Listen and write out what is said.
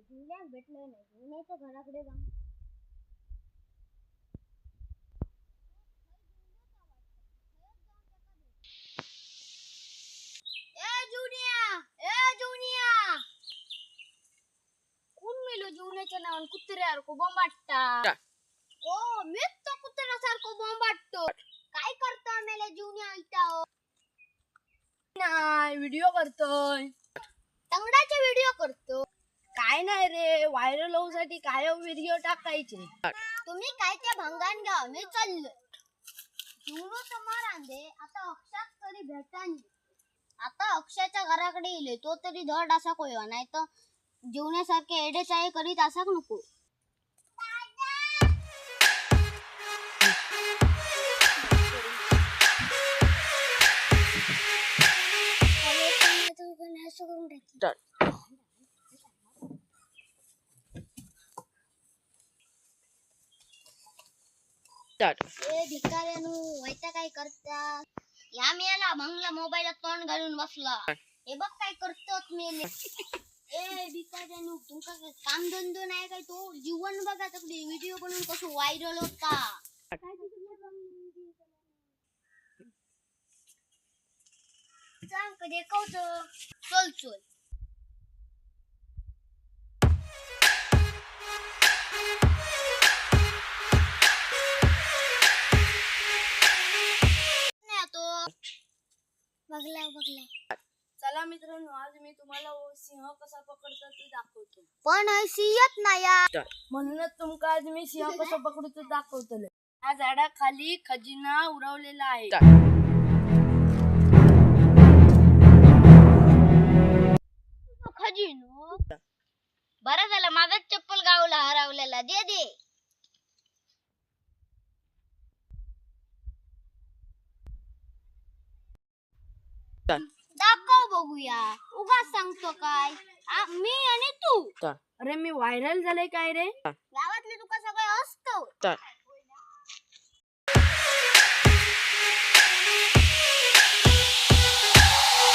जिवल्याक भेटलं नाही जिवण्याच्या घराकडे जाऊन जीवनाच्या नावाने कुत्र्यासारखं बोंबाटता. ओ मीच तो कुत्र्यासारखं बोंबाटतो. काय करतो आम्हाला जीवन्या इथं? नाही व्हिडिओ करतोय. तंगडाचे व्हिडिओ करतो. काय नाही रे, व्हायरल होऊसाठी काय व्हिडिओ टाकायचे. तुम्ही काय त्या भंगान घ्या मी चाललो. जीवनो समोर आंदे आता अक्षात तरी भेटानी. आता अक्षयाच्या घराकडे येले तो तरी धड असा कोयवा नाही तर जीवण्यासारखे एडेचाळे करीत असाक नको. ए भिकाऱ्यानु वैता काय करता? या मेला भंगला मोबाईलात तोंड घालून बसला. हे बघ काय करतोत मेले. ए भिकाऱ्यानु तुमका काम धंदो नाही काय? तो जीवन बघा तकडे व्हिडिओ बनवून कसं व्हायरल होता. सांग कधी देखवतो. चल चल बघला. चला मित्रांनो, आज मी तुम्हाला सिंह कसा पकडतो ते दाखवतो. पण सिंहच नाही म्हणूनच तुमका आज मी सिंह कसा पकडतो दाखवतो. या झाडाखाली खजिना उरवलेला आहे. खजिनो बरं झालं माझाच चप्पल गावला हरवलेला. दे दे दाखव बघूया. उगाच सांगतो काय मी आणि तू. अरे मी व्हायरल झाले काय रे?